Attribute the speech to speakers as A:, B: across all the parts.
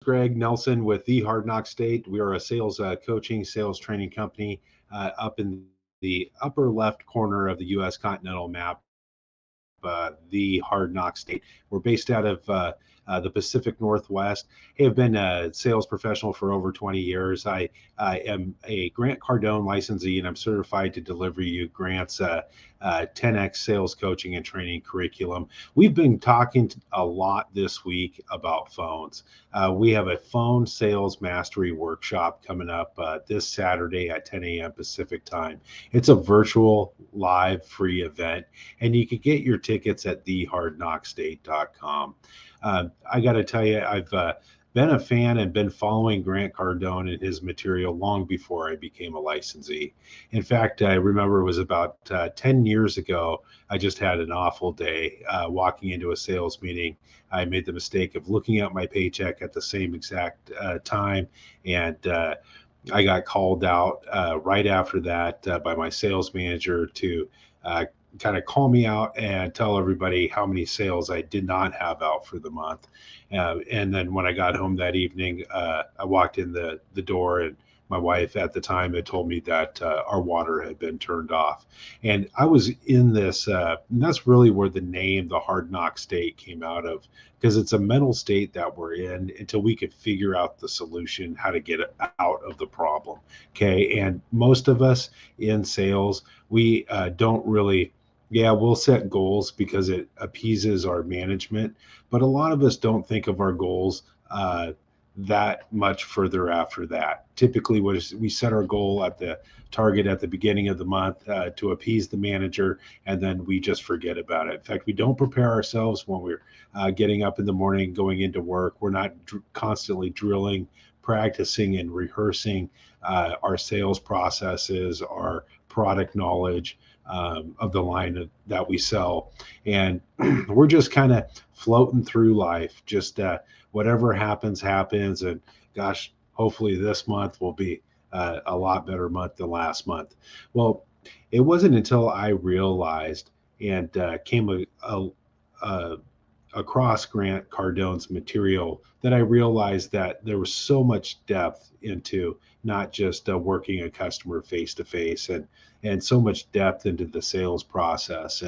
A: Greg Nelson with the Hard Knock State. We are a sales coaching, sales training company up in the upper left corner of the U.S. continental map, the Hard Knock State. We're based out of the Pacific Northwest. I have been a sales professional for over 20 years. I am a Grant Cardone licensee, and I'm certified to deliver you Grant's 10X sales coaching and training curriculum. We've been talking a lot this week about phones. We have a phone sales mastery workshop coming up this Saturday at 10 a.m. Pacific time. It's a virtual live free event, and you can get your tickets at thehardknockstate.com. I got to tell you, I've been a fan and been following Grant Cardone and his material long before I became a licensee. In fact, I remember it was about 10 years ago. I just had an awful day walking into a sales meeting. I made the mistake of looking at my paycheck at the same exact time, and I got called out right after that by my sales manager to kind of call me out and tell everybody how many sales I did not have out for the month. And then when I got home that evening, I walked in the door, and my wife at the time had told me that our water had been turned off. And I was in this, and that's really where the name, the Hard Knock State, came out of, because it's a mental state that we're in until we could figure out the solution, how to get out of the problem. Okay. And most of us in sales, we don't really, yeah, we'll set goals because it appeases our management, but a lot of us don't think of our goals that much further after that. Typically, we set our goal at the target at the beginning of the month to appease the manager, and then we just forget about it. In fact, we don't prepare ourselves when we're getting up in the morning, going into work. We're not constantly drilling, practicing, and rehearsing our sales processes, our product knowledge of the line that we sell. And we're just kind of floating through life, just whatever happens. And gosh, hopefully this month will be a lot better month than last month. Well, it wasn't until I realized and came across Grant Cardone's material that I realized that there was so much depth into not just working a customer face to face, and so much depth into the sales process,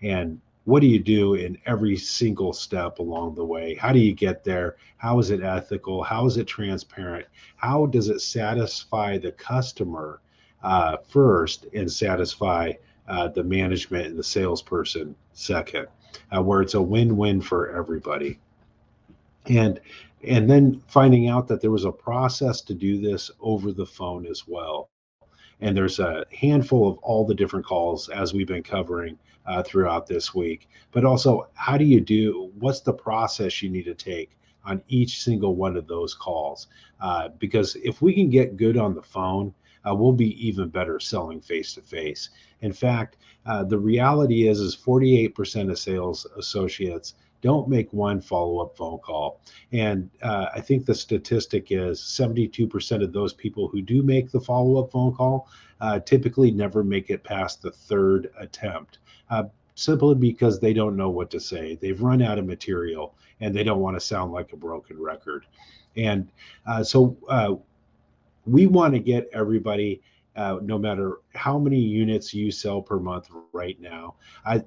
A: and what do you do in every single step along the way? How do you get there? How is it ethical? How is it transparent? How does it satisfy the customer first and satisfy the management and the salesperson second, where it's a win-win for everybody? And then finding out that there was a process to do this over the phone as well. And there's a handful of all the different calls, as we've been covering throughout this week. But also, what's the process you need to take on each single one of those calls? Because if we can get good on the phone, we'll be even better selling face to face. In fact, the reality is 48% of sales associates don't make one follow-up phone call. And I think the statistic is 72% of those people who do make the follow-up phone call typically never make it past the third attempt, simply because they don't know what to say. They've run out of material, and they don't want to sound like a broken record. And so we want to get everybody, no matter how many units you sell per month right now,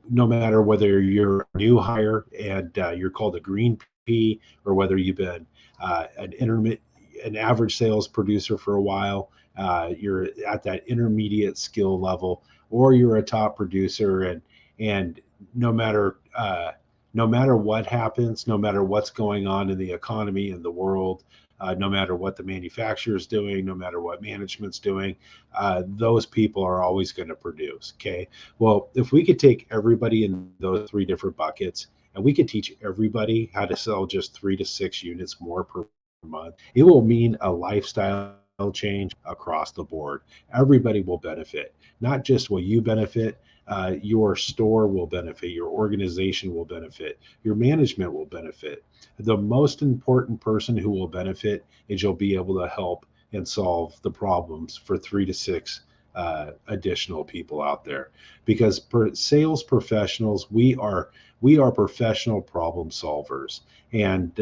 A: no matter whether you're a new hire and you're called a green pea, or whether you've been an average sales producer for a while, you're at that intermediate skill level, or you're a top producer, and no matter what happens, no matter what's going on in the economy and the world, no matter what the manufacturer is doing, no matter what management's doing, those people are always going to produce. Okay. Well, if we could take everybody in those three different buckets, and we could teach everybody how to sell just 3 to 6 units more per month, it will mean a lifestyle change across the board. Everybody will benefit. Not just will you benefit, your store will benefit, your organization will benefit, your management will benefit. The most important person who will benefit is you'll be able to help and solve the problems for 3 to 6 additional people out there. Because sales professionals, we are professional problem solvers. And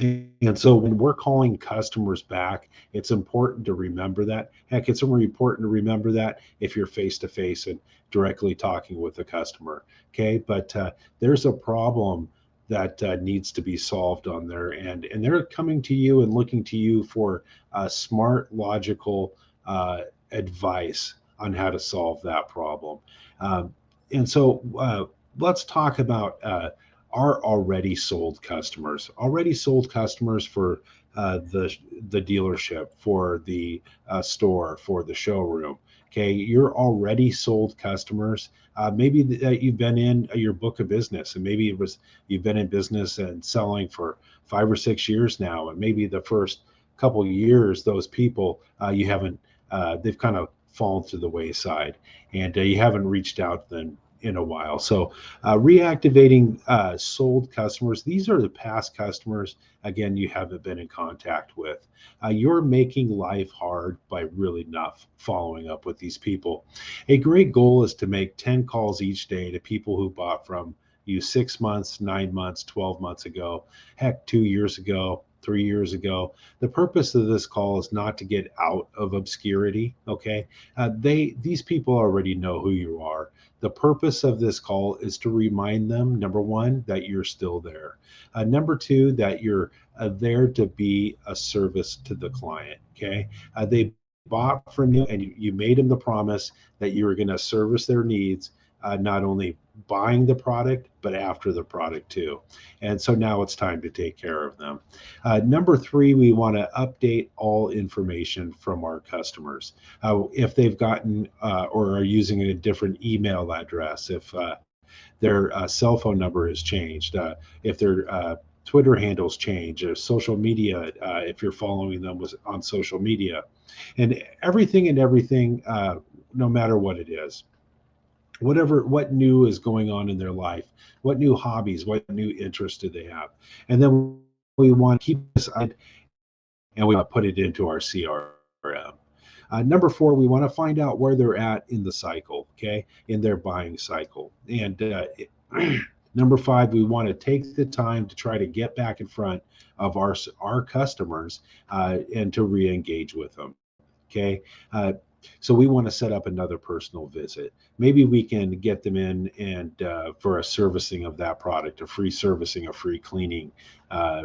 A: And so when we're calling customers back, it's important to remember that. Heck, it's more important to remember that if you're face to face and directly talking with the customer. Okay, but there's a problem that needs to be solved on their end, and they're coming to you and looking to you for smart, logical advice on how to solve that problem. Um, and so let's talk about are already sold customers for the dealership, for the store, for the showroom. Okay, you're already sold customers. Maybe you've been in your book of business, and maybe it was you've been in business and selling for 5 or 6 years now, and maybe the first couple of years, those people you haven't, they've kind of fallen to the wayside, and you haven't reached out then in a while. So reactivating sold customers, these are the past customers, again, you haven't been in contact with. You're making life hard by really not following up with these people. A great goal is to make 10 calls each day to people who bought from you 6 months, 9 months, 12 months ago, heck, 2 years ago. 3 years ago. The purpose of this call is not to get out of obscurity. Okay, these people already know who you are. The purpose of this call is to remind them, number one, that you're still there. Number two, that you're there to be a service to the client. Okay. They bought from you and you made them the promise that you were going to service their needs, not only buying the product, but after the product too. And so now it's time to take care of them. Number three, we want to update all information from our customers. If they've gotten or are using a different email address, if their cell phone number has changed, if their Twitter handles change, or social media, if you're following them on social media, and everything, no matter what it is, what new is going on in their life, what new hobbies, what new interests do they have, and then we want to keep this and we want to put it into our CRM. Number four, we want to find out where they're at in the cycle, okay, in their buying cycle. And number five, we want to take the time to try to get back in front of our customers and to re-engage with them. Okay. So we want to set up another personal visit. Maybe we can get them in and for a servicing of that product, a free servicing, a free cleaning,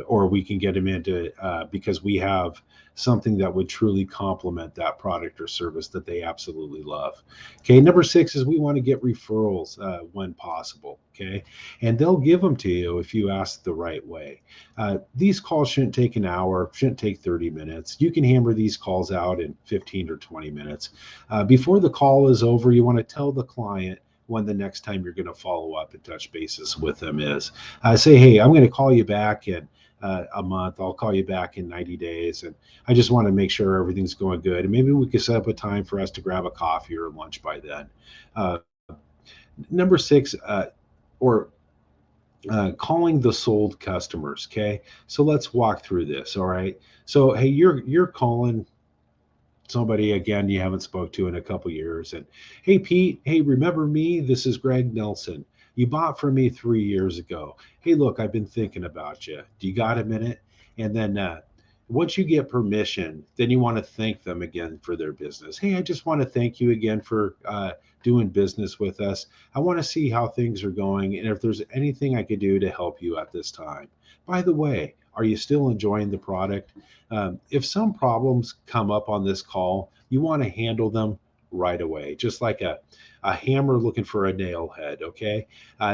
A: or we can get them into because we have something that would truly complement that product or service that they absolutely love. Okay, number six is we want to get referrals when possible. Okay, and they'll give them to you if you ask the right way. These calls shouldn't take an hour, shouldn't take 30 minutes. You can hammer these calls out in 15 or 20 minutes. Before the call is over, you want to tell the client when the next time you're going to follow up and touch bases with them is. Say, hey, I'm going to call you back in a month. I'll call you back in 90 days. And I just want to make sure everything's going good. And maybe we could set up a time for us to grab a coffee or lunch by then. Uh, Number six, or calling the sold customers. Okay, so let's walk through this. All right. So hey, you're calling somebody again you haven't spoke to in a couple years, and hey Pete, hey, remember me? This is Greg Nelson. You bought from me 3 years ago. Hey, look, I've been thinking about you. Do you got a minute? And then once you get permission, then you want to thank them again for their business. Hey, I just want to thank you again for doing business with us. I want to see how things are going and if there's anything I could do to help you at this time. By the way, are you still enjoying the product? If some problems come up on this call, you want to handle them right away, just like a hammer looking for a nail head. Okay.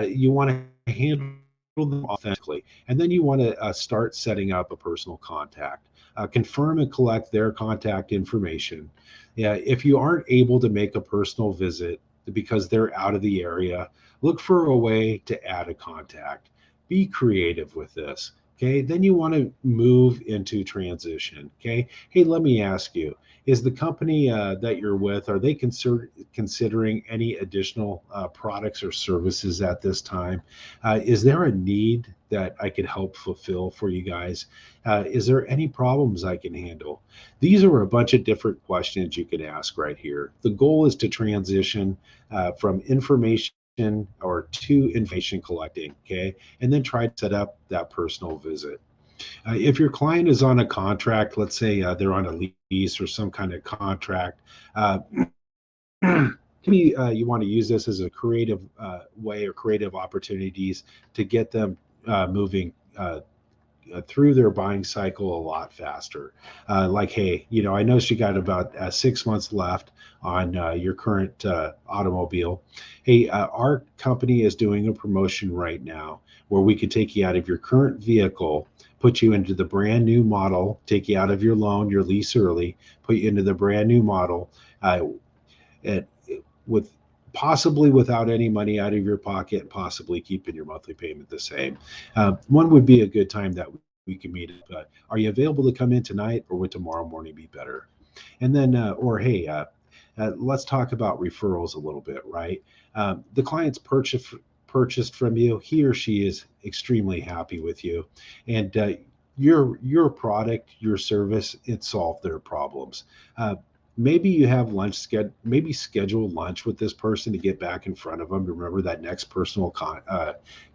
A: You want to handle them authentically. And then you want to start setting up a personal contact. Confirm and collect their contact information. Yeah, if you aren't able to make a personal visit because they're out of the area, look for a way to add a contact. Be creative with this. Okay, then you want to move into transition. Okay, hey, let me ask you, is the company that you're with, are they considering any additional products or services at this time? Is there a need that I could help fulfill for you guys? Is there any problems I can handle? These are a bunch of different questions you can ask right here. The goal is to transition from information or to information collecting, okay? And then try to set up that personal visit. If your client is on a contract, let's say they're on a lease or some kind of contract, uh, maybe you want to use this as a creative way or creative opportunities to get them moving through their buying cycle a lot faster. Like, hey, I know she got about 6 months left on your current automobile. Hey, our company is doing a promotion right now where we could take you out of your current vehicle, put you into the brand new model, take you out of your loan, your lease early, put you into the brand new model. At with possibly without any money out of your pocket, possibly keeping your monthly payment the same. One would be a good time that we can meet. Are you available to come in tonight, or would tomorrow morning be better? And then, or hey, let's talk about referrals a little bit, right? The client's purchased from you. He or she is extremely happy with you, and your product, your service, it solved their problems. Maybe you have maybe schedule lunch with this person to get back in front of them. Remember that next personal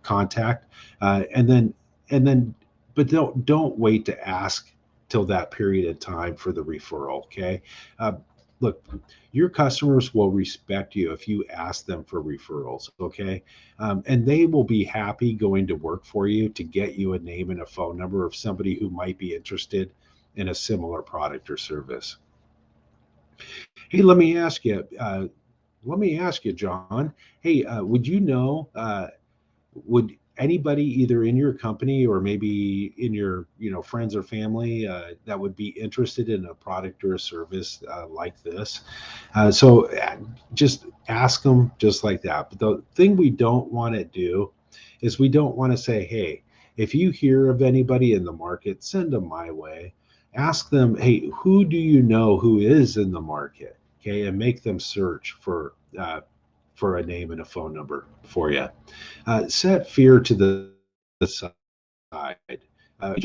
A: contact, and then, but don't wait to ask till that period of time for the referral. Okay, uh, look, your customers will respect you if you ask them for referrals. Okay, and they will be happy going to work for you to get you a name and a phone number of somebody who might be interested in a similar product or service. Hey, let me ask you, John. Hey, would you know? Would anybody either in your company or maybe in your friends or family that would be interested in a product or a service like this? So just ask them just like that. But the thing we don't want to do is we don't want to say, hey, if you hear of anybody in the market, send them my way. Ask them, hey, who do you know who is in the market? Okay, and make them search for a name and a phone number for you. Set fear to the side.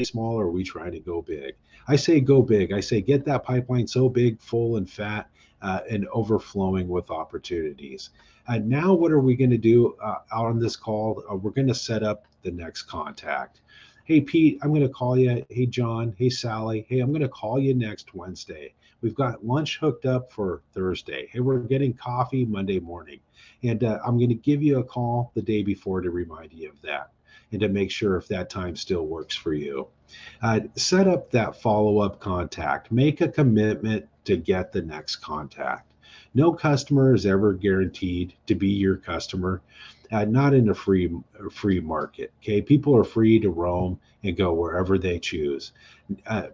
A: Small, or are we trying to go big? I say go big. I say get that pipeline so big, full, and fat, and overflowing with opportunities. Now, what are we going to do out on this call? We're going to set up the next contact. Hey, Pete, I'm going to call you. Hey, John. Hey, Sally. Hey, I'm going to call you next Wednesday. We've got lunch hooked up for Thursday. Hey, we're getting coffee Monday morning. And I'm going to give you a call the day before to remind you of that and to make sure if that time still works for you. Set up that follow up contact. Make a commitment to get the next contact. No customer is ever guaranteed to be your customer, not in a free market. Okay, people are free to roam and go wherever they choose. Uh,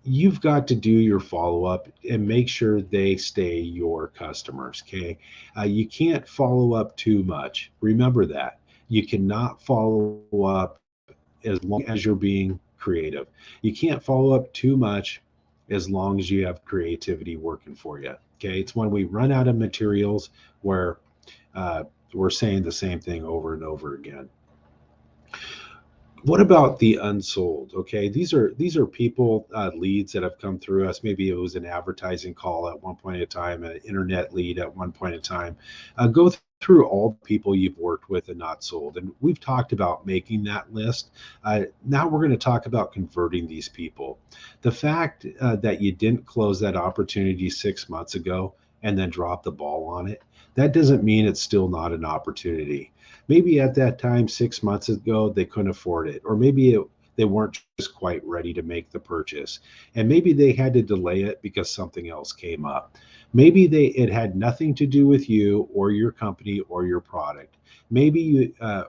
A: you've got to do your follow up and make sure they stay your customers. Okay. You can't follow up too much. Remember that. You cannot follow up as long as you're being creative. You can't follow up too much as long as you have creativity working for you. Okay. It's when we run out of materials where we're saying the same thing over and over again. What about the unsold? Okay, these are people leads that have come through us. Maybe it was an advertising call at one point in time, an internet lead at one point in time. Go through all the people you've worked with and not sold, and we've talked about making that list. Now we're going to talk about converting these people. The fact that you didn't close that opportunity 6 months ago and then drop the ball on it, that doesn't mean it's still not an opportunity. Maybe at that time 6 months ago they couldn't afford it, or maybe they weren't just quite ready to make the purchase, and maybe they had to delay it because something else came up. Maybe it had nothing to do with you or your company or your product. Maybe, and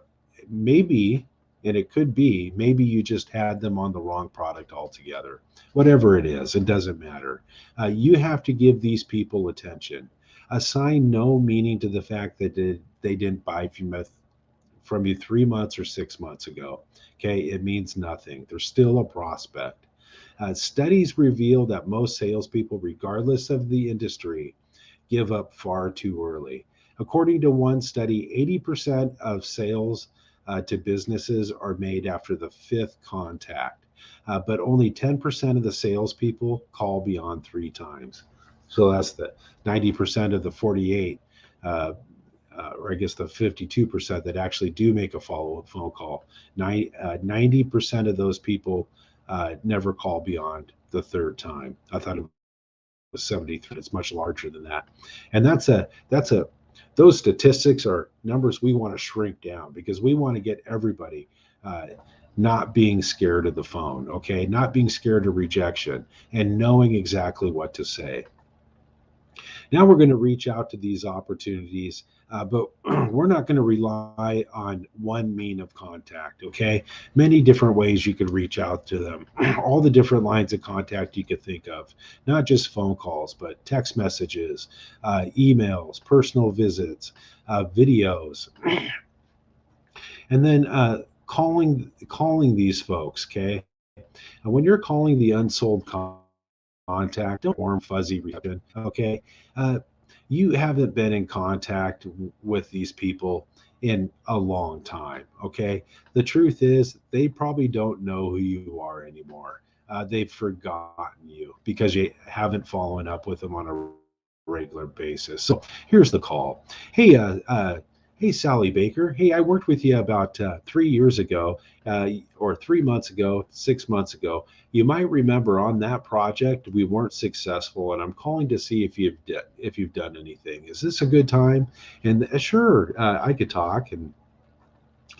A: it could be, maybe you just had them on the wrong product altogether. Whatever it is, it doesn't matter. You have to give these people attention. Assign no meaning to the fact that they didn't buy from you 3 months or 6 months ago. Okay, it means nothing. They're still a prospect. Studies reveal that most salespeople, regardless of the industry, give up far too early. According to one study, 80% of sales to businesses are made after the fifth contact, but only 10% of the salespeople call beyond 3 times. So that's the 90% of the 48. or I guess the 52% that actually do make a follow-up phone call, 90% of those people never call beyond the third time. I thought it was 73. It's much larger than that. And those statistics are numbers we want to shrink down because we want to get everybody uh, not being scared of the phone, okay? Not being scared of rejection and knowing exactly what to say. Now we're going to reach out to these opportunities, but we're not going to rely on one mean of contact, okay? Many different ways you could reach out to them, all the different lines of contact you could think of, not just phone calls, but text messages, emails, personal visits, videos, and then calling these folks, okay? And when you're calling the unsold contact, don't warm, fuzzy reception. Okay. Uh, you haven't been in contact with these people in a long time. Okay. The truth is, they probably don't know who you are anymore. They've forgotten you because you haven't followed up with them on a regular basis. So here's the call. Hey, hey, Sally Baker. Hey, I worked with you about 3 years ago, or 3 months ago, 6 months ago. You might remember on that project we weren't successful, and I'm calling to see if you've done anything. Is this a good time? And sure, I could talk, and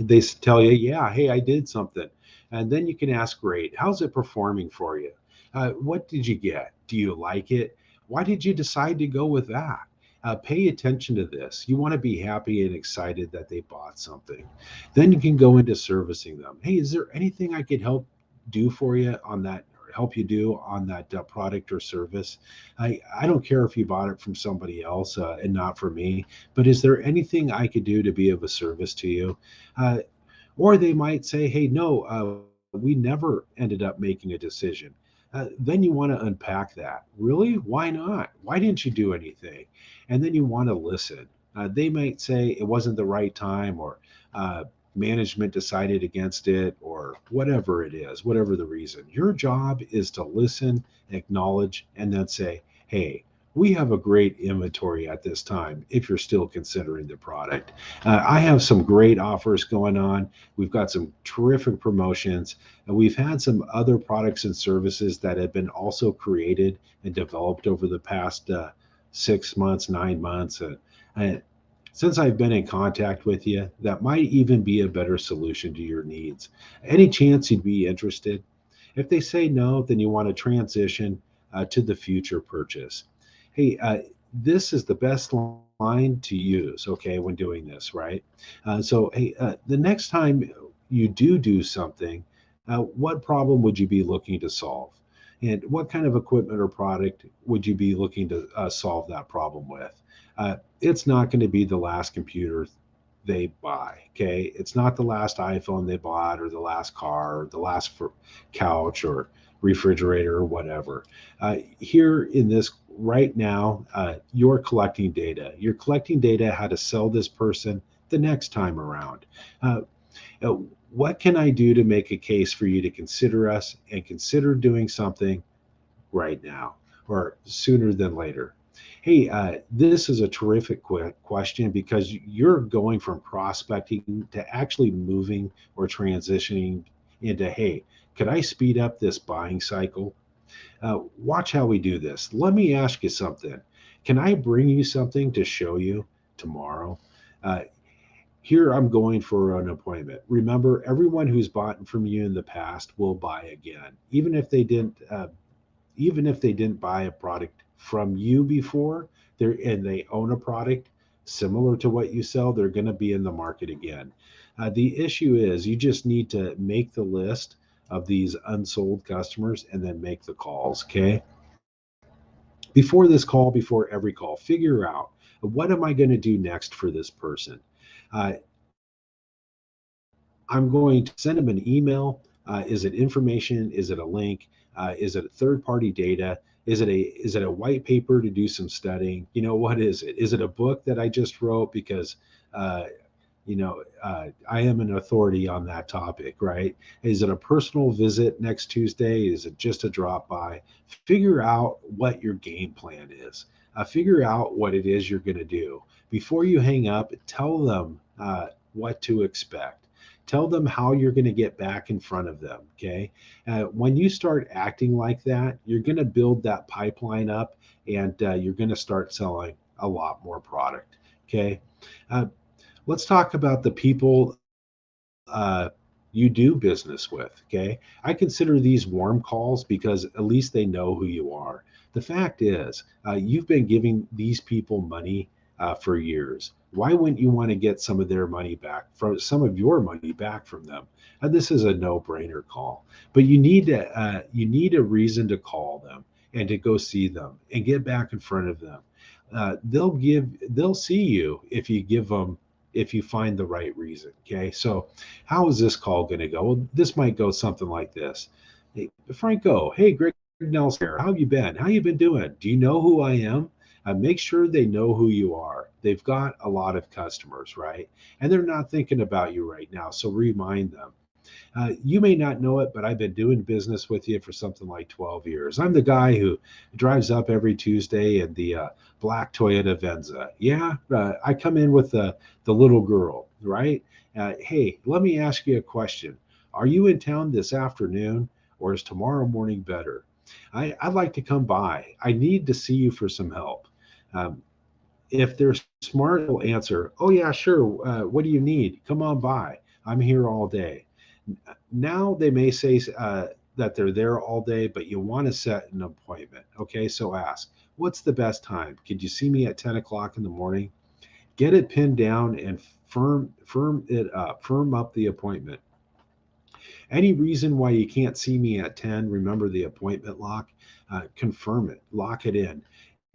A: they tell you, yeah, hey, I did something, and then you can ask, great, how's it performing for you? What did you get? Do you like it? Why did you decide to go with that? Pay attention to this. You want to be happy and excited that they bought something. Then you can go into servicing them. Hey, is there anything I could do for you on that, or help you do on that product or service? I don't care if you bought it from somebody else and not for me, but is there anything I could do to be of a service to you? Uh, or they might say, hey, no, we never ended up making a decision. Then you want to unpack that. Really? Why not? Why didn't you do anything? And then you want to listen. They might say it wasn't the right time, or uh, management decided against it, or whatever it is, whatever the reason. Your job is to listen, acknowledge, and then say, hey, we have a great inventory at this time if you're still considering the product. I have some great offers going on. We've got some terrific promotions, and we've had some other products and services that have been also created and developed over the past 6 months, 9 months. And since I've been in contact with you, that might even be a better solution to your needs. Any chance you'd be interested? If they say no, then you want to transition to the future purchase. Hey, this is the best line to use, okay, when doing this, right? So, hey, the next time you do something, what problem would you be looking to solve? And what kind of equipment or product would you be looking to solve that problem with? It's not going to be the last computer they buy. Okay. It's not the last iPhone they bought, or the last car, or the last couch, or refrigerator, or whatever. Here in this right now, you're collecting data. You're collecting data how to sell this person the next time around. Uh, uh, what can I do to make a case for you to consider us and consider doing something right now or sooner than later? Hey, this is a terrific question because you're going from prospecting to actually moving or transitioning into, hey, could I speed up this buying cycle? Watch how we do this. Let me ask you something. Can I bring you something to show you tomorrow? Uh, Here I'm going for an appointment. Remember, everyone who's bought from you in the past will buy again, even if they didn't buy a product from you before, and they own a product similar to what you sell, they're going to be in the market again. The issue is you just need to make the list of these unsold customers and then make the calls, okay? Before this call, before every call, figure out, what am I going to do next for this person? Uh, I'm going to send them an email. Is it information? Is it a link? Is it third party data? Is it a white paper to do some studying? What is it? Is it a book that I just wrote because uh, I am an authority on that topic, right? Is it a personal visit next Tuesday? Is it just a drop by? Figure out what your game plan is. Figure out what it is you're going to do. Before you hang up, tell them what to expect. Tell them how you're going to get back in front of them. Okay. When you start acting like that, you're going to build that pipeline up, and you're going to start selling a lot more product. Okay. Uh, let's talk about the people you do business with. Okay. I consider these warm calls because at least they know who you are. The fact is, you've been giving these people money for years. Why wouldn't you want to get some of their money back, from some of your money back from them? This is a no-brainer call, but you need a reason to call them and to go see them and get back in front of them. They'll see you if you give them, if you find the right reason. Okay, so how is this call going to go? Well, this might go something like this. Hey, Franco, hey, Greg Nelson here. How have you been? How you been doing? Do you know who I am? Make sure they know who you are. They've got a lot of customers, right? And they're not thinking about you right now. So remind them. You may not know it, but I've been doing business with you for something like 12 years. I'm the guy who drives up every Tuesday in the black Toyota Venza. Yeah, I come in with the little girl, right? Hey, let me ask you a question. Are you in town this afternoon, or is tomorrow morning better? I'd like to come by. I need to see you for some help. Um, if they're smart, they'll answer, oh, yeah, sure. What do you need? Come on by. I'm here all day. Now they may say that they're there all day, but you want to set an appointment. Okay, so ask, what's the best time? Could you see me at 10 o'clock in the morning? Get it pinned down and firm up the appointment. Any reason why you can't see me at 10, remember the appointment lock, confirm it, lock it in.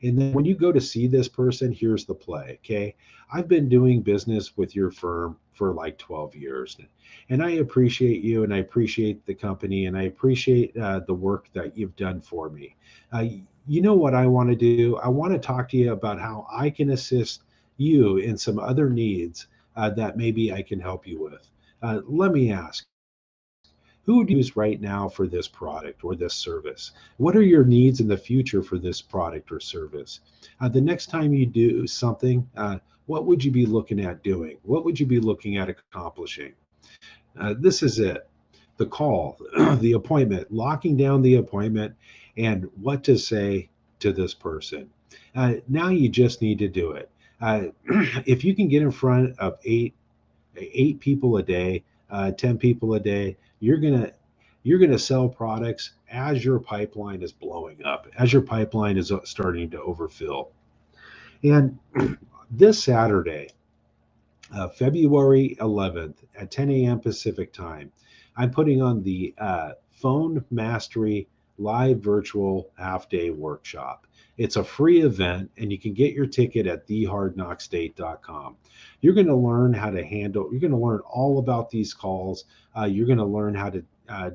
A: And then when you go to see this person, here's the play. Okay. I've been doing business with your firm for like 12 years. And I appreciate you, and I appreciate the company, and I appreciate the work that you've done for me. Uh, you know what I want to do? I want to talk to you about how I can assist you in some other needs that maybe I can help you with. Let me ask, who do you use right now for this product or this service? What are your needs in the future for this product or service? The next time you do something, what would you be looking at doing? What would you be looking at accomplishing? This is it. The call, the appointment, locking down the appointment, and what to say to this person. Now you just need to do it. If you can get in front of eight people a day, 10 people a day, you're gonna sell products as your pipeline is blowing up, as your pipeline is starting to overfill. And this Saturday, February 11th at 10 a.m. Pacific time, I'm putting on the Phone Mastery live virtual half-day workshop. It's a free event, and you can get your ticket at thehardknockstate.com. You're going to learn how to handle, you're going to learn all about these calls. You're going to learn how to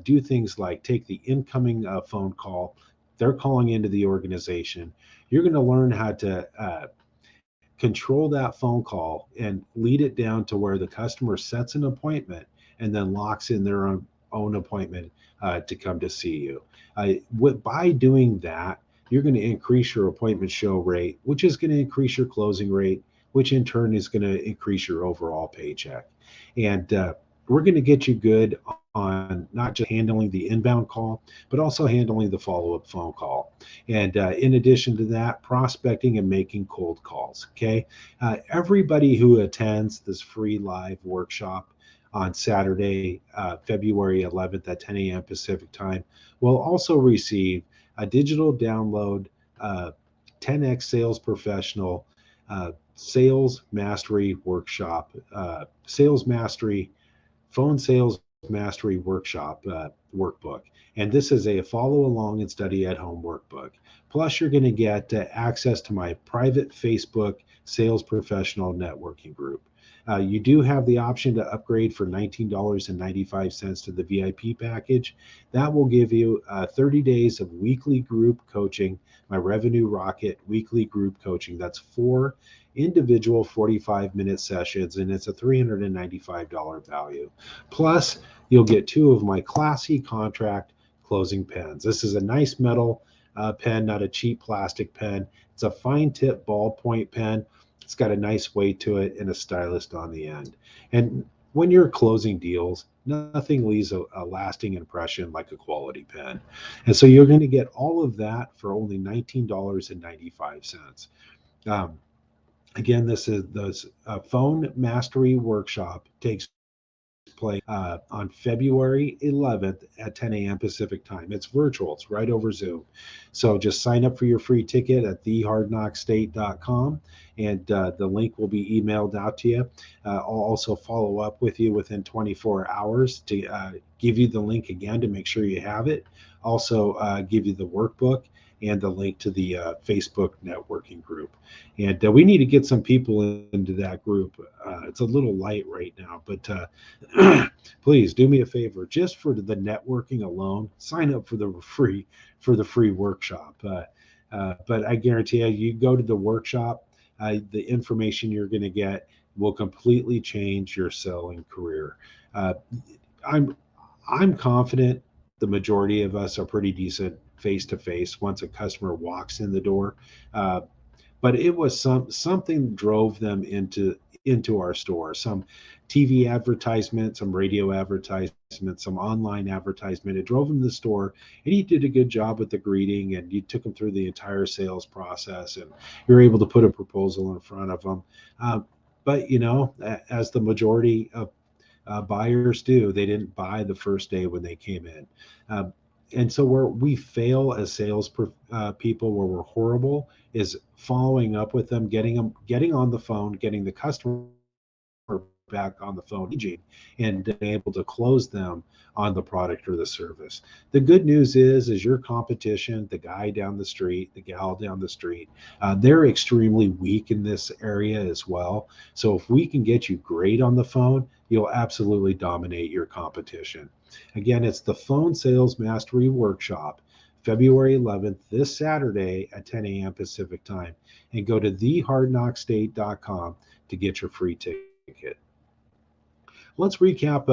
A: do things like take the incoming phone call. They're calling into the organization. You're going to learn how to control that phone call and lead it down to where the customer sets an appointment and then locks in their own appointment to come to see you. By doing that, you're going to increase your appointment show rate, which is going to increase your closing rate, which in turn is going to increase your overall paycheck. And we're going to get you good on not just handling the inbound call, but also handling the follow-up phone call. And in addition to that, prospecting and making cold calls. Okay. Everybody who attends this free live workshop on Saturday, February 11th at 10 a.m. Pacific time will also receive a digital download, 10x Sales Professional Sales Mastery Workshop, Sales Mastery Phone Sales Mastery Workshop workbook. And this is a follow along and study at home workbook. Plus, you're going to get access to my private Facebook sales professional networking group. You do have the option to upgrade for $19.95 to the VIP package. That will give you 30 days of weekly group coaching, my Revenue Rocket weekly group coaching. That's 4 individual 45-minute sessions, and it's a $395 value. Plus, you'll get 2 of my classy contract closing pens. This is a nice metal pen, not a cheap plastic pen. It's a fine tip ballpoint pen. It's got a nice weight to it and a stylus on the end. And when you're closing deals, nothing leaves a lasting impression like a quality pen. And so you're going to get all of that for only $19.95. Um, Again, this is the phone mastery workshop takes place on February 11th at 10 a.m. Pacific time. It's virtual, it's right over Zoom. So just sign up for your free ticket at thehardknockstate.com, and the link will be emailed out to you. I'll also follow up with you within 24 hours to give you the link again to make sure you have it. Also, give you the workbook and the link to the Facebook networking group. And we need to get some people into that group. It's a little light right now, but please do me a favor, just for the networking alone, sign up for the free workshop. But I guarantee you, you go to the workshop, the information you're going to get will completely change your selling career. Uh, I'm I'm confident the majority of us are pretty decent face to face once a customer walks in the door. Uh, but it was something drove them into our store. Some TV advertisement, some radio advertisement, some online advertisement. It drove them to the store, and he did a good job with the greeting, and you took them through the entire sales process, and you're able to put a proposal in front of them. But as the majority of buyers do, they didn't buy the first day when they came in. Um, and so where we fail as sales people, where we're horrible, is following up with them, getting on the phone, getting the customer back on the phone, and able to close them on the product or the service. The good news is your competition, the guy down the street, the gal down the street, they're extremely weak in this area as well. So if we can get you great on the phone, you'll absolutely dominate your competition. Again, it's the Phone Sales Mastery Workshop, February 11th, this Saturday at 10 a.m. Pacific time. And go to thehardknockstate.com to get your free ticket. Let's recap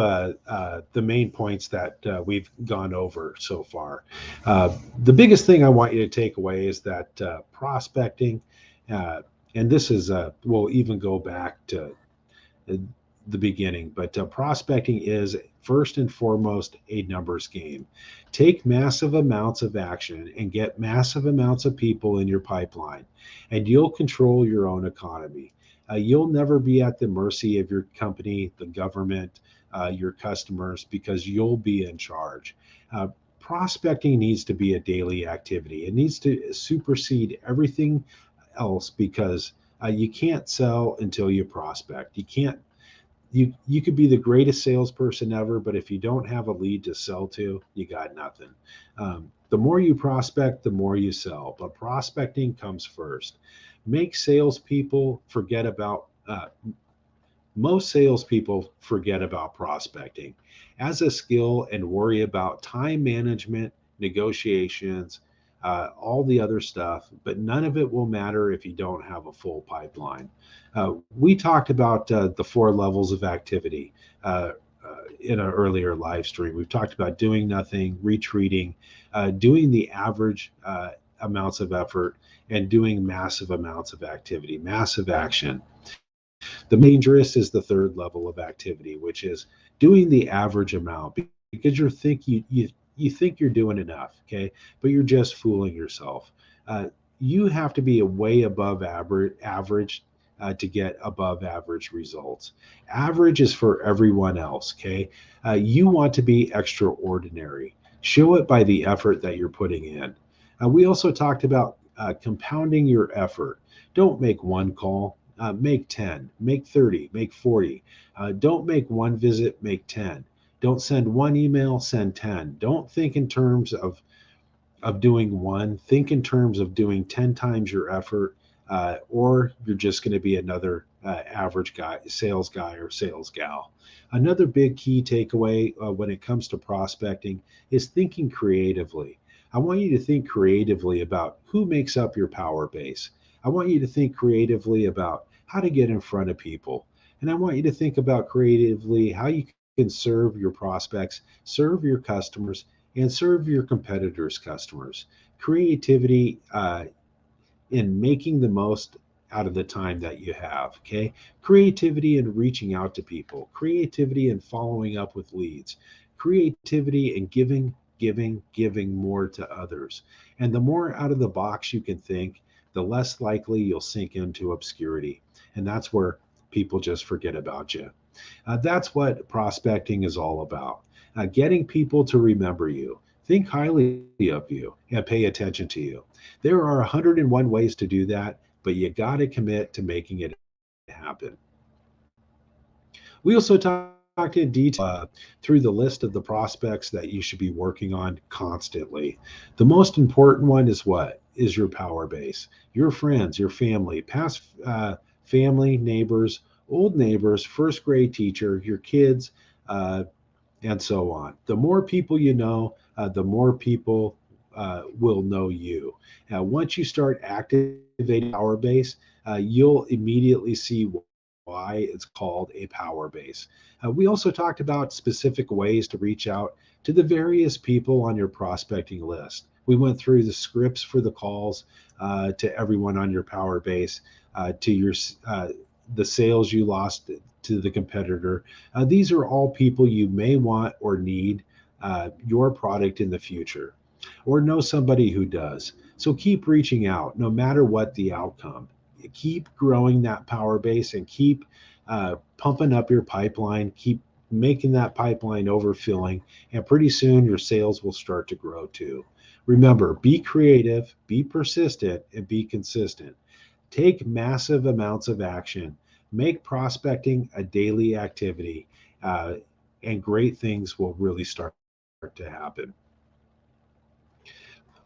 A: the main points that we've gone over so far. The biggest thing I want you to take away is that prospecting, uh, and this is, we'll even go back to the beginning, but prospecting is first and foremost a numbers game. Take massive amounts of action and get massive amounts of people in your pipeline, and you'll control your own economy. You'll never be at the mercy of your company, the government, your customers, because you'll be in charge. Prospecting needs to be a daily activity. It needs to supersede everything else, because you can't sell until you prospect. You can't you could be the greatest salesperson ever, but if you don't have a lead to sell to, you got nothing. The more you prospect, the more you sell, but prospecting comes first. Make salespeople forget about Most salespeople forget about prospecting as a skill and worry about time management, negotiations, all the other stuff, but none of it will matter if you don't have a full pipeline. We talked about the four levels of activity in an earlier live stream. We've talked about doing nothing, retreating, doing the average amounts of effort, and doing massive amounts of activity, massive action. The most dangerous is the third level of activity, which is doing the average amount, because you think you're doing enough, okay, but you're just fooling yourself. Uh, you have to be a way above average to get above average results. Average is for everyone else, okay? You want to be extraordinary. Show it by the effort that you're putting in. We also talked about compounding your effort. Don't make one call, make 10, make 30, make 40. Don't make one visit, make 10. Don't send one email, send 10. Don't think in terms of doing one, think in terms of doing 10 times your effort, or you're just going to be another average guy or sales gal. Another big key takeaway when it comes to prospecting is thinking creatively. I want you to think creatively about who makes up your power base. I want you to think creatively about how to get in front of people. And I want you to think about creatively how you can serve your prospects, serve your customers, and serve your competitors' customers. Creativity in making the most out of the time that you have. Okay. Creativity in reaching out to people, creativity in following up with leads, creativity in giving more to others. And the more out of the box you can think, the less likely you'll sink into obscurity. And that's where people just forget about you. That's what prospecting is all about, getting people to remember you, think highly of you, and pay attention to you. There are 101 ways to do that, but you got to commit to making it happen. We also talked in detail through the list of the prospects that you should be working on constantly. The most important one is what? Is your power base, your friends, your family, past family, neighbors, old neighbors, first grade teacher, your kids, uh, and so on. The more people you know, the more people will know you. Once you start activating your power base, you'll immediately see why it's called a power base. We also talked about specific ways to reach out to the various people on your prospecting list. We went through the scripts for the calls to everyone on your power base, to your the sales you lost to the competitor. These are all people you may want or need your product in the future, or know somebody who does. So keep reaching out no matter what the outcome. Keep growing that power base and keep pumping up your pipeline. Keep making that pipeline overfilling, and pretty soon your sales will start to grow too. Remember, be creative, be persistent, and be consistent. Take massive amounts of action. Make prospecting a daily activity, uh, and great things will really start to happen.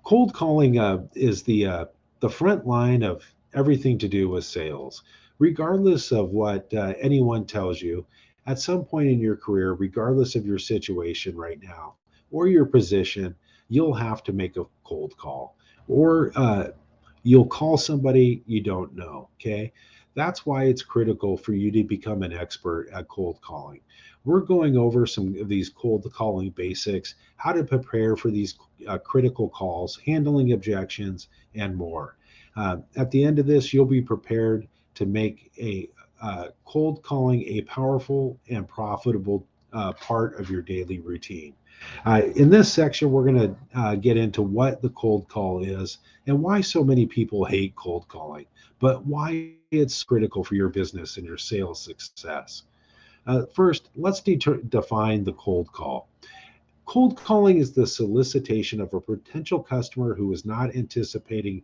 A: Cold calling is the front line of everything to do with sales. Regardless of what anyone tells you, at some point in your career, regardless of your situation right now or your position, you'll have to make a cold call, or you'll call somebody you don't know. Okay. That's why it's critical for you to become an expert at cold calling. We're going over some of these cold calling basics, how to prepare for these critical calls, handling objections, and more. At the end of this, you'll be prepared to make a cold calling a powerful and profitable part of your daily routine. In this section, we're going to get into what the cold call is and why so many people hate cold calling, but why it's so critical for your business and your sales success. First, let's define the cold call. Cold calling is the solicitation of a potential customer who is not anticipating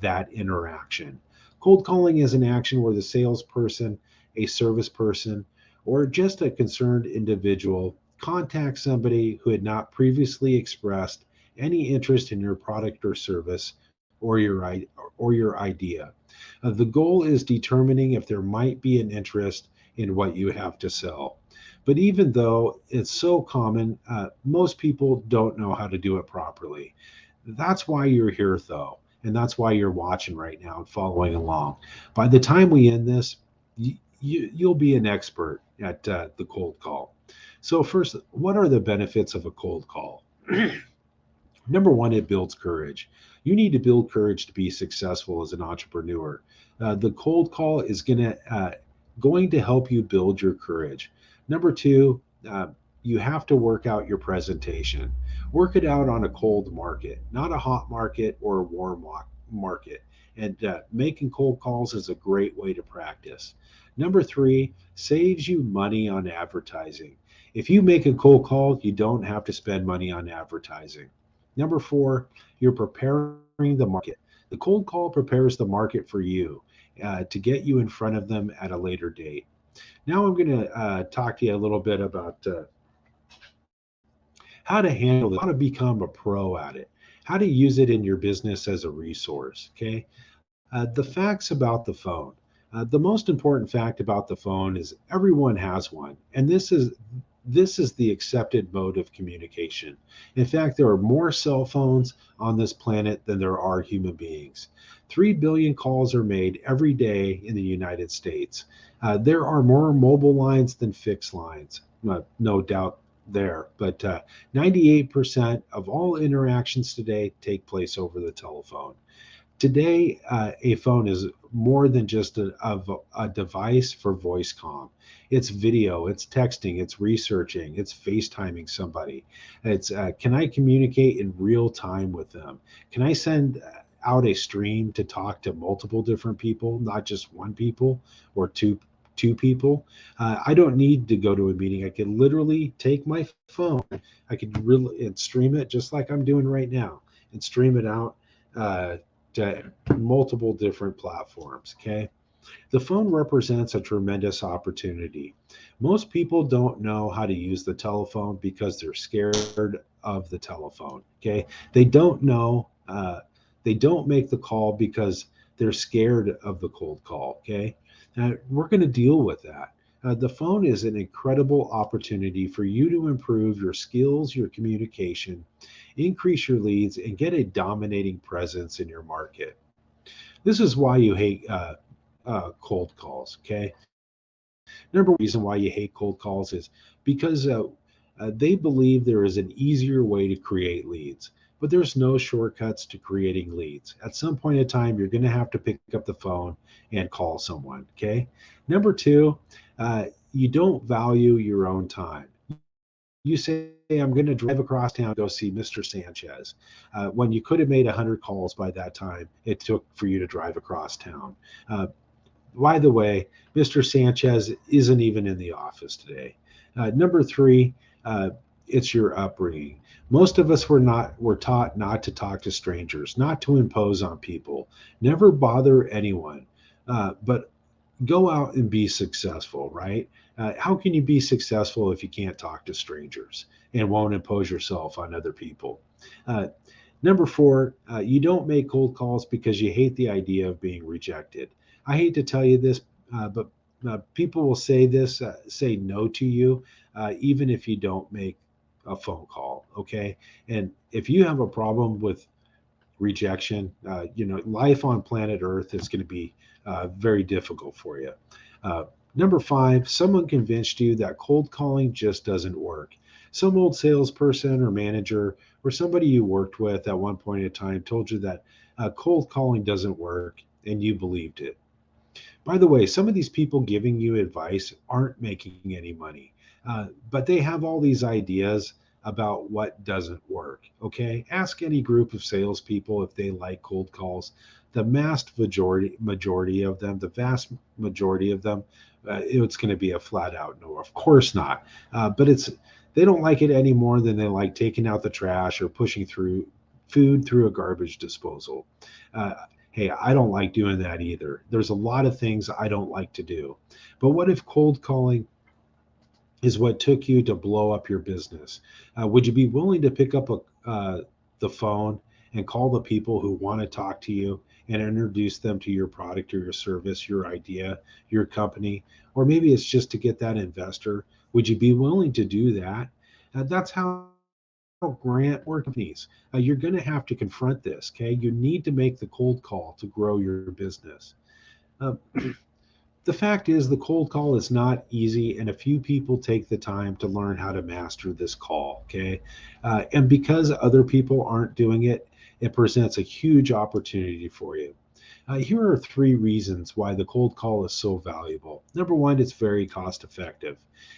A: that interaction. Cold calling is an action where the salesperson, a service person, or just a concerned individual contacts somebody who had not previously expressed any interest in your product or service, or your idea. The goal is determining if there might be an interest in what you have to sell. But even though it's so common, most people don't know how to do it properly. That's why you're here, though, and that's why you're watching right now and following along. By the time we end this, you'll be an expert at the cold call. So, first, what are the benefits of a cold call? Number one, it builds courage. You need to build courage to be successful as an entrepreneur. The cold call is going to help you build your courage. Number two, you have to work out your presentation. Work it out on a cold market, not a hot market or a warm market. And making cold calls is a great way to practice. Number three, saves you money on advertising. If you make a cold call, you don't have to spend money on advertising. Number four, you're preparing the market. The cold call prepares the market for you to get you in front of them at a later date. Now I'm going to talk to you a little bit about how to handle this, how to become a pro at it, how to use it in your business as a resource. Okay. The facts about the phone. The most important fact about the phone is everyone has one, and this is the accepted mode of communication. In fact, there are more cell phones on this planet than there are human beings. 3 billion calls are made every day in the United States. There are more mobile lines than fixed lines, no doubt there. But 98% of all interactions today take place over the telephone. Today, a phone is more than just a device for voice comm. It's video, it's texting, it's researching, it's FaceTiming somebody. It's can I communicate in real time with them? Can I send out a stream to talk to multiple different people, not just one people or two people? I don't need to go to a meeting. I can literally take my phone. I could really and stream it just like I'm doing right now, and stream it out. To multiple different platforms. Okay. The phone represents a tremendous opportunity. Most people don't know how to use the telephone because they're scared of the telephone. Okay. They don't know, they don't make the call because they're scared of the cold call. Okay. Now, we're going to deal with that. The phone is an incredible opportunity for you to improve your skills, your communication, increase your leads, and get a dominating presence in your market. This is why you hate cold calls. Okay. Number one reason why you hate cold calls is because they believe there is an easier way to create leads, but there's no shortcuts to creating leads. At some point in time, you're going to have to pick up the phone and call someone. Okay. Number two, you don't value your own time. You say, I'm going to drive across town to go see Mr. Sanchez, when you could have made 100 calls by that time it took for you to drive across town. Uh, by the way, Mr. Sanchez isn't even in the office today. Number three, it's your upbringing. Most of us were taught not to talk to strangers, not to impose on people, never bother anyone. But go out and be successful, right? How can you be successful if you can't talk to strangers and won't impose yourself on other people? Uh, Number four, you don't make cold calls because you hate the idea of being rejected. I hate to tell you this, but people will say this, say no to you, even if you don't make a phone call. Okay. And if you have a problem with rejection, life on planet Earth is going to be very difficult for you. Uh, Number five, someone convinced you that cold calling just doesn't work. Some old salesperson or manager or somebody you worked with at one point in time told you that cold calling doesn't work and you believed it. By the way, some of these people giving you advice aren't making any money, but they have all these ideas about what doesn't work. Okay, ask any group of salespeople if they like cold calls. The majority of them, the vast majority of them, it's going to be a flat out no. Of course not. But it's they don't like it any more than they like taking out the trash or pushing through food through a garbage disposal. Uh, Hey, I don't like doing that either. There's a lot of things I don't like to do. But what if cold calling is what took you to blow up your business? Would you be willing to pick up the phone and call the people who want to talk to you and introduce them to your product or your service, your idea, your company? Or maybe it's just to get that investor. Would you be willing to do that? That's how Grant works with companies. You're going to have to confront this. Okay. You need to make the cold call to grow your business. Uh, the fact is, the cold call is not easy, and a few people take the time to learn how to master this call. Okay. And because other people aren't doing it, it presents a huge opportunity for you. Here are three reasons why the cold call is so valuable. Number one, it's very cost effective.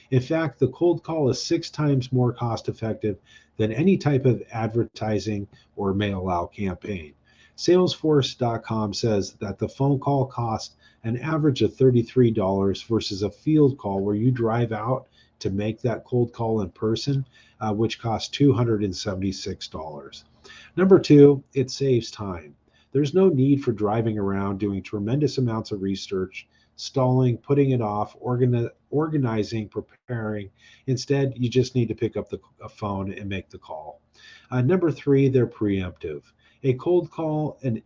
A: In fact, the cold call is 6 times more cost effective than any type of advertising or mail out campaign. Salesforce.com says that the phone call costs an average of $33 versus a field call where you drive out to make that cold call in person, which costs $276. Number two, it saves time. There's no need for driving around doing tremendous amounts of research, stalling, putting it off, organizing, preparing. Instead, you just need to pick up the a phone and make the call. Number three, they're preemptive. A cold call, an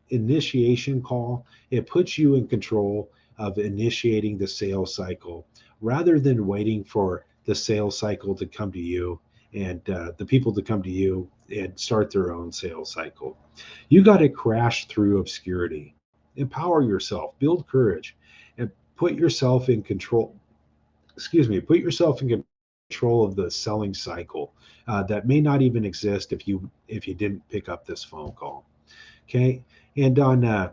A: initiation call, it puts you in control of initiating the sales cycle rather than waiting for the sales cycle to come to you and the people to come to you and start their own sales cycle. You got to crash through obscurity, empower yourself, build courage, and put yourself in control. Excuse me, put yourself in control control of the selling cycle that may not even exist if you didn't pick up this phone call. Okay, and on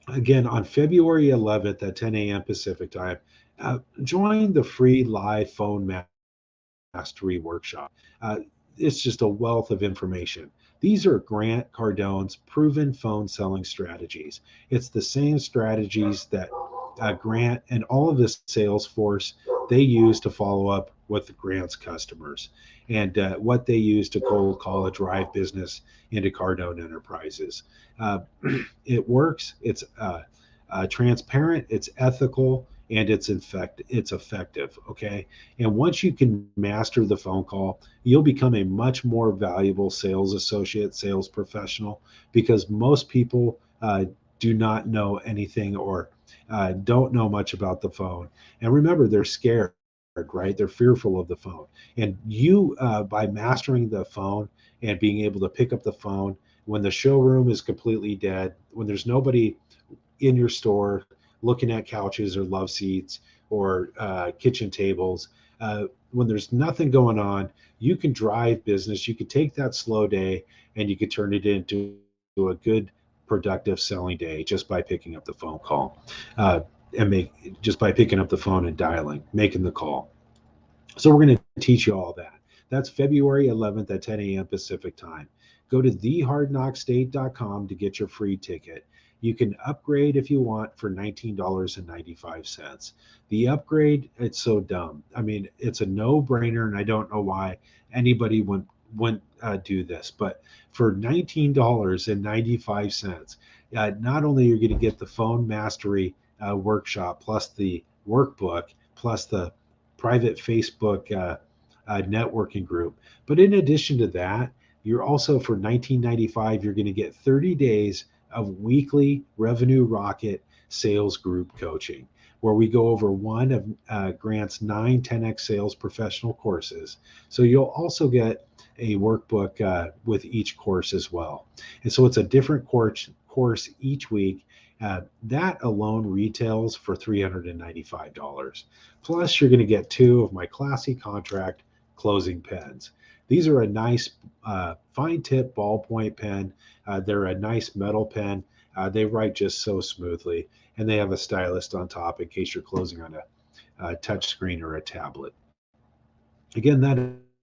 A: again on February 11th at 10 a.m. Pacific time, join the free live phone mastery workshop. It's just a wealth of information. These are Grant Cardone's proven phone selling strategies. It's the same strategies that Grant and all of the sales force they use to follow up with Grant's customers, and what they use to cold call a drive business into Cardone Enterprises. Uh, it works. It's transparent. It's ethical. And it's effective. Okay. And once you can master the phone call, you'll become a much more valuable sales associate, sales professional, because most people do not know anything or don't know much about the phone. And remember, they're scared, right? They're fearful of the phone. And you, by mastering the phone and being able to pick up the phone when the showroom is completely dead, when there's nobody in your store looking at couches or love seats or kitchen tables, when there's nothing going on, you can drive business. You could take that slow day and you could turn it into a good, productive selling day just by picking up the phone call, uh, and make just by picking up the phone and dialing, making the call. So we're going to teach you all that. That's February 11th at 10 a.m. Pacific time. Go to thehardknockstate.com to get your free ticket. You can upgrade if you want for $19.95. The upgrade, it's so dumb. I mean, it's a no-brainer, and I don't know why anybody wouldn't do this. But for $19.95, not only are you going to get the phone mastery workshop plus the workbook plus the private Facebook networking group. But in addition to that, you're also for $19.95, you're going to get 30 days of weekly Revenue Rocket sales group coaching, where we go over one of Grant's 9 10x sales professional courses. So you'll also get a workbook with each course as well. And so it's a different course each week. That alone retails for $395. Plus, you're going to get 2 of my classy contract closing pens. These are a nice fine tip ballpoint pen. They're a nice metal pen. They write just so smoothly, and they have a stylus on top in case you're closing on a touch screen or a tablet. Again, that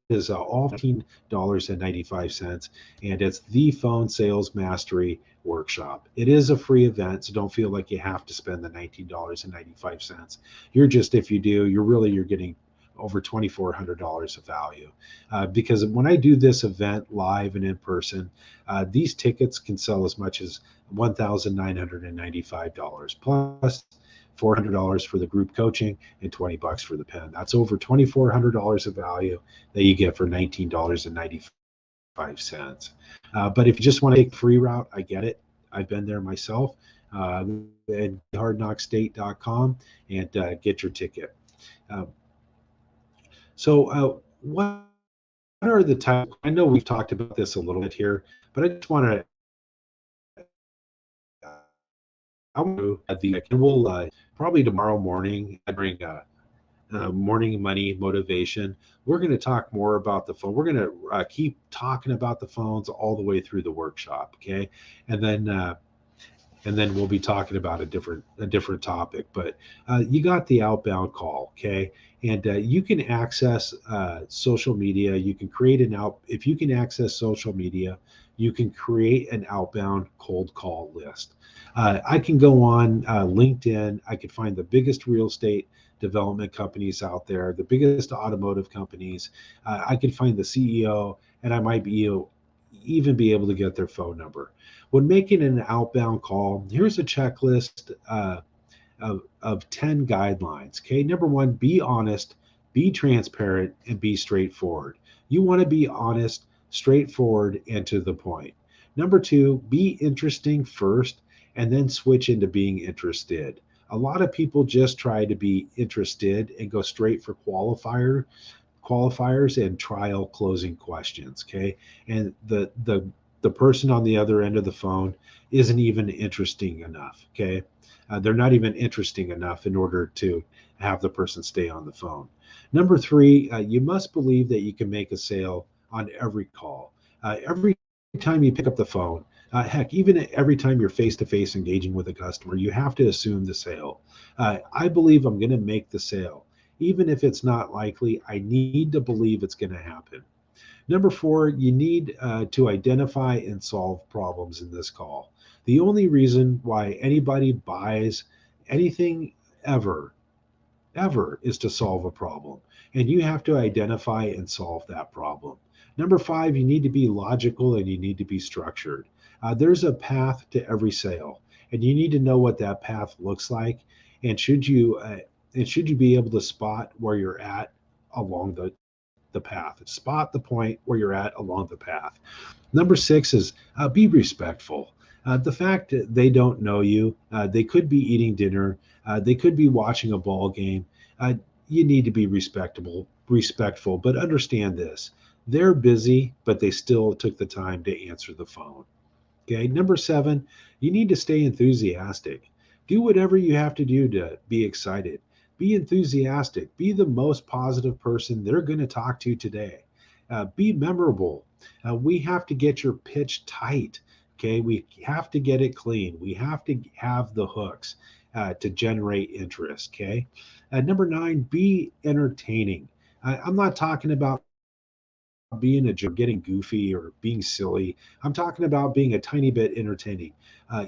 A: is all $15.95, and it's the Phone Sales Mastery Workshop. It is a free event, so don't feel like you have to spend the $19.95. You're just, if you do, you're getting over $2,400 of value. Because when I do this event live and in person, these tickets can sell as much as $1,995 plus $400 for the group coaching and $20 for the pen. That's over $2,400 of value that you get for $19.95. But if you just want to take the free route, I get it. I've been there myself. At hardknockstate.com and get your ticket. What are the types? I know we've talked about this a little bit here, but I just want to. I want to add and we'll probably tomorrow morning during morning money motivation. We're going to talk more about the phone. We're going to keep talking about the phones all the way through the workshop. Okay, and then we'll be talking about a different topic. But you got the outbound call, okay? And you can access social media. You can create if you can access social media, you can create an outbound cold call list. I can go on LinkedIn. I could find the biggest real estate development companies out there, the biggest automotive companies. I could find the CEO, and I might even be able to get their phone number. When making an outbound call, here's a checklist of 10 guidelines. Okay, number 1, be honest, be transparent, and be straightforward. You want to be honest, straightforward, and to the point. Number 2, be interesting first, and then switch into being interested. A lot of people just try to be interested and go straight for qualifiers and trial closing questions. Okay, and the person on the other end of the phone isn't even interesting enough. Okay, they're not even interesting enough in order to have the person stay on the phone. Number three, you must believe that you can make a sale on every call. Every time you pick up the phone, heck, even every time you're face to face engaging with a customer, you have to assume the sale. I believe I'm going to make the sale. Even if it's not likely, I need to believe it's going to happen. Number four, you need to identify and solve problems in this call. The only reason why anybody buys anything ever, ever, is to solve a problem. And you have to identify and solve that problem. Number five, you need to be logical and you need to be structured. There's a path to every sale, and you need to know what that path looks like. And should you be able to spot where you're at along the path. Spot the point where you're at along the path. Number six is be respectful. The fact that they don't know you, they could be eating dinner, they could be watching a ball game. Uh, you need to be respectful, but understand this: they're busy, but they still took the time to answer the phone. Okay. Number seven, you need to stay enthusiastic. Do whatever you have to do to be excited. Be enthusiastic. Be the most positive person they're going to talk to today. Be memorable. We have to get your pitch tight. Okay. We have to get it clean. We have to have the hooks to generate interest. Okay. Number nine, be entertaining. I'm not talking about being a joke, getting goofy, or being silly. I'm talking about being a tiny bit entertaining.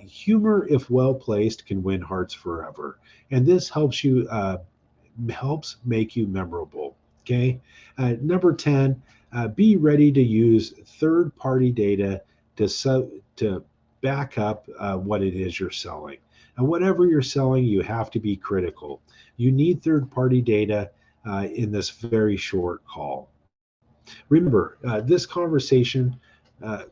A: Humor, if well placed, can win hearts forever, and this helps make you memorable. Okay. Number 10, be ready to use third party data to back up what it is you're selling. And whatever you're selling, you have to be critical. You need third party data in this very short call. Remember, this conversation, uh,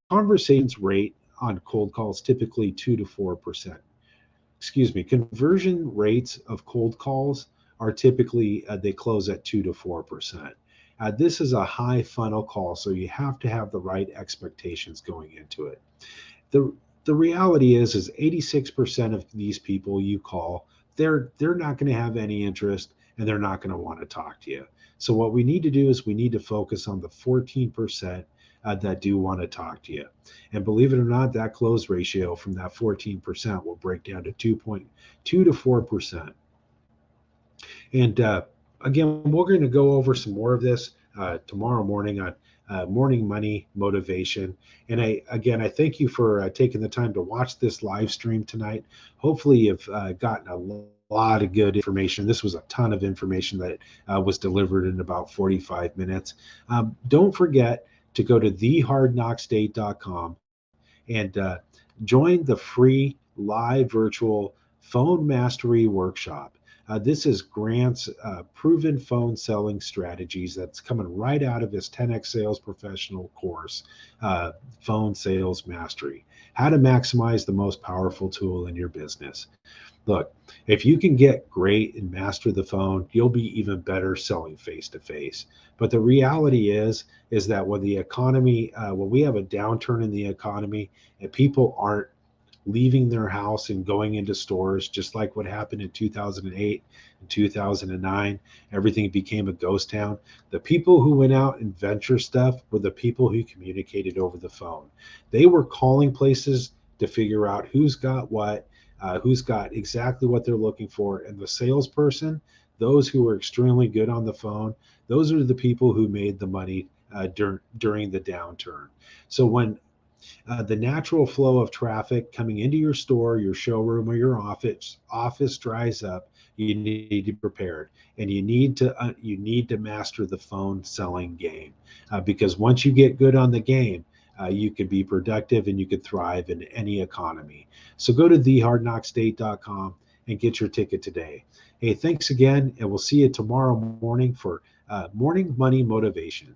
A: conversations rate on cold calls typically 2 to 4%. Excuse me, conversion rates of cold calls are typically they close at 2 to 4%. This is a high funnel call, so you have to have the right expectations going into it. the The reality is 86% of these people you call, they're not going to have any interest, and they're not going to want to talk to you. So what we need to do is we need to focus on the 14% that do want to talk to you. And believe it or not, that close ratio from that 14% will break down to 2.2 to 4%. And again, we're going to go over some more of this tomorrow morning on morning money motivation. And I thank you for taking the time to watch this live stream tonight. Hopefully, you've gotten a lot of good information. This was a ton of information that was delivered in about 45 minutes. Don't forget to go to thehardknockstate.com and join the free live virtual phone mastery workshop. This is Grant's proven phone selling strategies that's coming right out of his 10x Sales Professional course, Phone Sales Mastery. How to maximize the most powerful tool in your business. Look, if you can get great and master the phone, you'll be even better selling face to face. But the reality is that when the economy, when we have a downturn in the economy and people aren't leaving their house and going into stores, just like what happened in 2008 and 2009. Everything became a ghost town. The people who went out and venture stuff were the people who communicated over the phone. They were calling places to figure out who's got what, who's got exactly what they're looking for. And the salesperson, those who were extremely good on the phone, those are the people who made the money during the downturn. So when the natural flow of traffic coming into your store, your showroom, or your office dries up, you need to be prepared, and you need to master the phone selling game, because once you get good on the game, you can be productive and you can thrive in any economy. So go to thehardknockstate.com and get your ticket today. Hey, thanks again, and we'll see you tomorrow morning for morning money motivation.